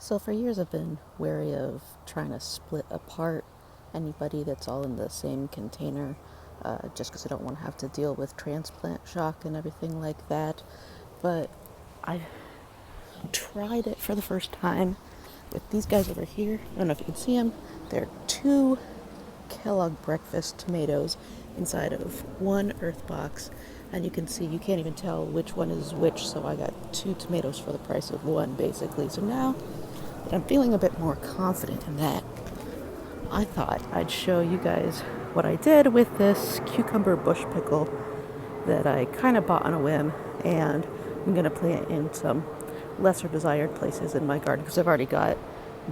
So for years I've been wary of trying to split apart anybody that's all in the same container, just because I don't want to have to deal with transplant shock and everything like that. But I tried it for the first time with these guys over here. I don't know if you can see them. They're 2 Kellogg breakfast tomatoes inside of 1 earth box, and you can see you can't even tell which one is which, so I got 2 tomatoes for the price of 1 basically. So now that I'm feeling a bit more confident in that, I thought I'd show you guys what I did with this cucumber bush pickle that I kind of bought on a whim, and I'm going to plant in some lesser desired places in my garden because I've already got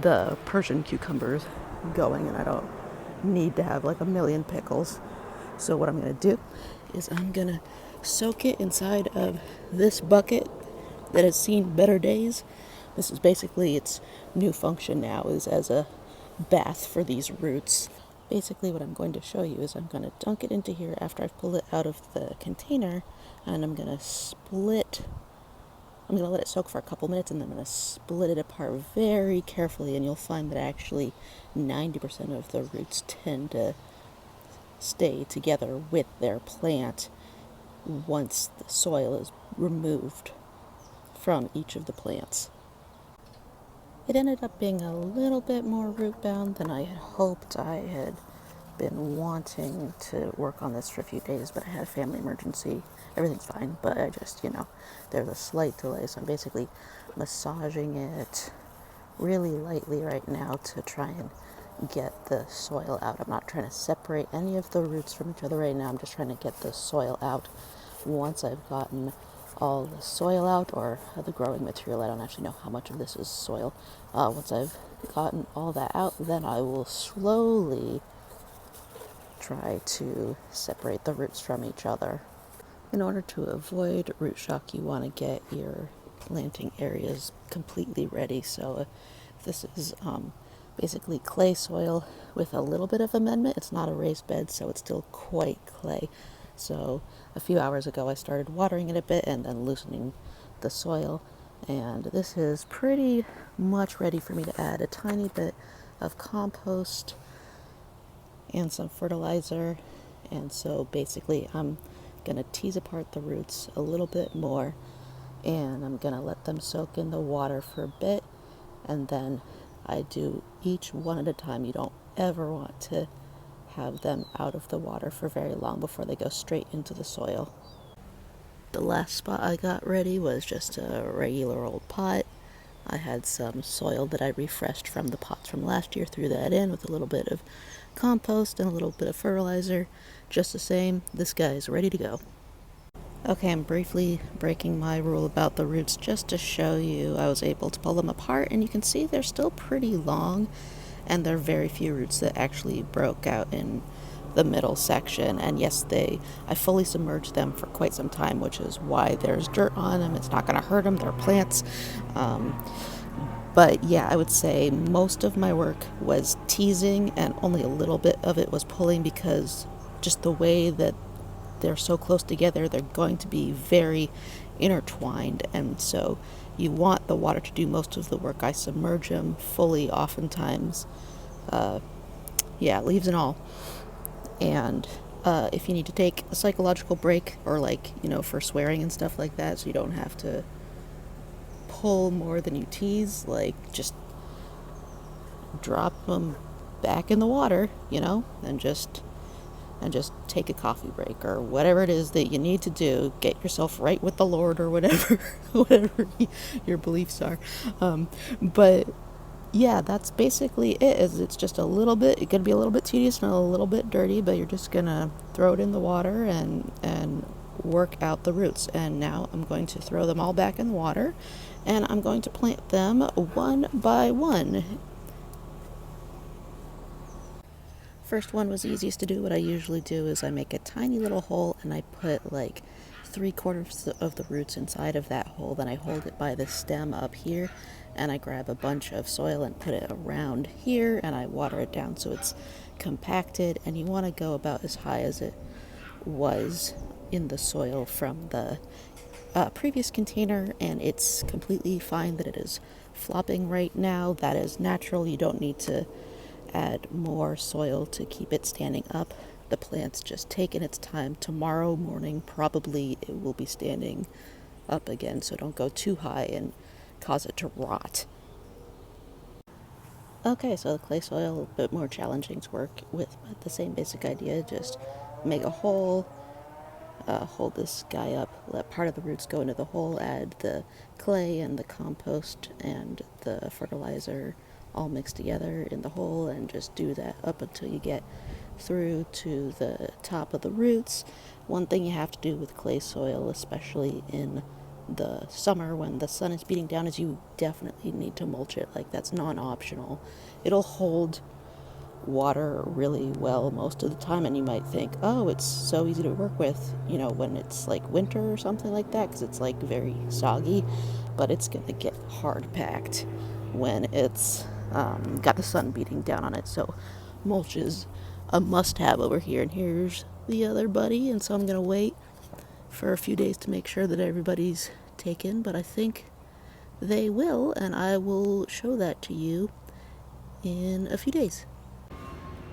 the Persian cucumbers going and I don't need to have like a million pickles. So what I'm going to do is I'm going to soak it inside of this bucket that has seen better days. This is basically its new function now, is as a bath for these roots. Basically what I'm going to show you is I'm going to dunk it into here after I've pulled it out of the container, and I'm going to let it soak for a couple minutes, and then I'm going to split it apart very carefully, and you'll find that actually 90% of the roots tend to stay together with their plant once the soil is removed from each of the plants. It ended up being a little bit more root bound than I had hoped. I had been wanting to work on this for a few days, but I had a family emergency. Everything's fine, but I just, there's a slight delay, so I'm basically massaging it really lightly right now to try and get the soil out. I'm not trying to separate any of the roots from each other right now. I'm just trying to get the soil out. Once I've gotten all the soil out, or the growing material, I don't actually know how much of this is soil. Once I've gotten all that out, then I will slowly try to separate the roots from each other. In order to avoid root shock, you want to get your planting areas completely ready. So this is basically clay soil with a little bit of amendment. It's not a raised bed, so it's still quite clay. So a few hours ago I started watering it a bit and then loosening the soil, and this is pretty much ready for me to add a tiny bit of compost and some fertilizer. And so basically I'm going to tease apart the roots a little bit more, and I'm going to let them soak in the water for a bit, and then I do each one at a time. You don't ever want to have them out of the water for very long before they go straight into the soil. The last spot I got ready was just a regular old pot. I had some soil that I refreshed from the pots from last year, threw that in with a little bit of compost and a little bit of fertilizer. Just the same, this guy is ready to go. Okay, I'm briefly breaking my rule about the roots just to show you I was able to pull them apart, and you can see they're still pretty long, and there are very few roots that actually broke out in the middle section. And yes, I fully submerged them for quite some time, which is why there's dirt on them. It's not going to hurt them, they're plants. But yeah, I would say most of my work was teasing, and only a little bit of it was pulling, because just the way that they're so close together, they're going to be very intertwined, and so you want the water to do most of the work. I submerge them fully oftentimes, leaves and all. And if you need to take a psychological break, or for swearing and stuff like that, so you don't have to pull more than you tease, just drop them back in the water, and just take a coffee break or whatever it is that you need to do. Get yourself right with the Lord, or whatever your beliefs are. But yeah, that's basically it. It's just a little bit, it's going to be a little bit tedious and a little bit dirty, but you're just going to throw it in the water and work out the roots. And now I'm going to throw them all back in the water, and I'm going to plant them one by one. First one was the easiest to do. What I usually do is I make a tiny little hole, and I put 3/4 of the roots inside of that hole. Then I hold it by the stem up here, and I grab a bunch of soil and put it around here, and I water it down so it's compacted. And you want to go about as high as it was in the soil from the previous container, and it's completely fine that it is flopping right now. That is natural. You don't need to add more soil to keep it standing up. The plant's just taking its time. Tomorrow morning, probably it will be standing up again, so don't go too high and cause it to rot. Okay, so the clay soil, a bit more challenging to work with, but the same basic idea. Just make a hole, hold this guy up, let part of the roots go into the hole, add the clay and the compost and the fertilizer all mixed together in the hole, and just do that up until you get through to the top of the roots. One thing you have to do with clay soil, especially in the summer when the sun is beating down, is you definitely need to mulch it. Like, that's non-optional. It'll hold water really well most of the time, and you might think, oh, it's so easy to work with, when it's like winter or something like that, because it's like very soggy, but it's gonna get hard packed when it's got the sun beating down on it. So mulch is a must-have over here. And here's the other buddy, and so I'm gonna wait for a few days to make sure that everybody's taken, but I think they will, and I will show that to you in a few days.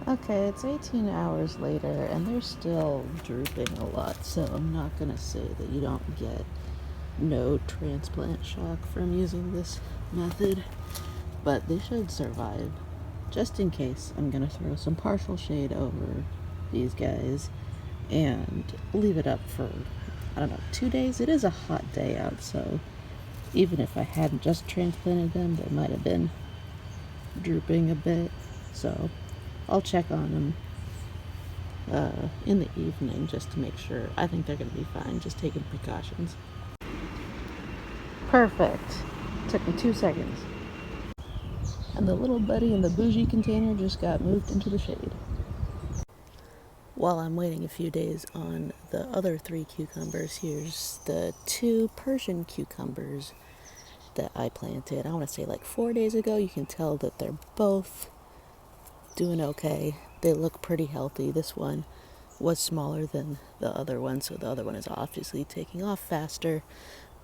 Okay, it's 18 hours later, and they're still drooping a lot, so I'm not gonna say that you don't get no transplant shock from using this method, but they should survive. Just in case, I'm gonna throw some partial shade over these guys and leave it up for, 2 days. It is a hot day out, so even if I hadn't just transplanted them, they might have been drooping a bit. So I'll check on them in the evening just to make sure. I think they're going to be fine, just taking precautions. Perfect. Took me 2 seconds. And the little buddy in the bougie container just got moved into the shade. While I'm waiting a few days on the other 3 cucumbers, here's the 2 Persian cucumbers that I planted, I want to say like 4 days ago. You can tell that they're both doing okay. They look pretty healthy. This one was smaller than the other one, so the other one is obviously taking off faster,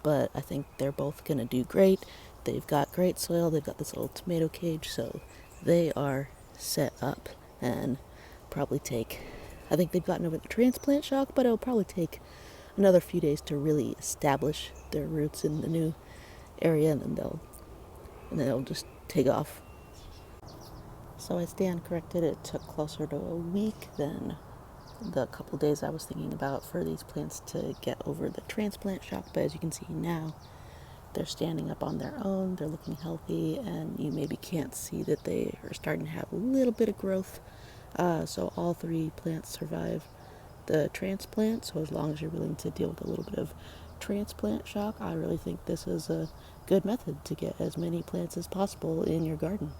but I think they're both going to do great. They've got great soil. They've got this little tomato cage, so they are set up, and probably take, I think they've gotten over the transplant shock, but it'll probably take another few days to really establish their roots in the new area, and then they'll just take off. So I stand corrected. It took closer to a week than the couple days I was thinking about for these plants to get over the transplant shock, but as you can see now, they're standing up on their own. They're looking healthy, and you maybe can't see that they are starting to have a little bit of growth. So all 3 plants survive the transplant. So as long as you're willing to deal with a little bit of transplant shock, I really think this is a good method to get as many plants as possible in your garden.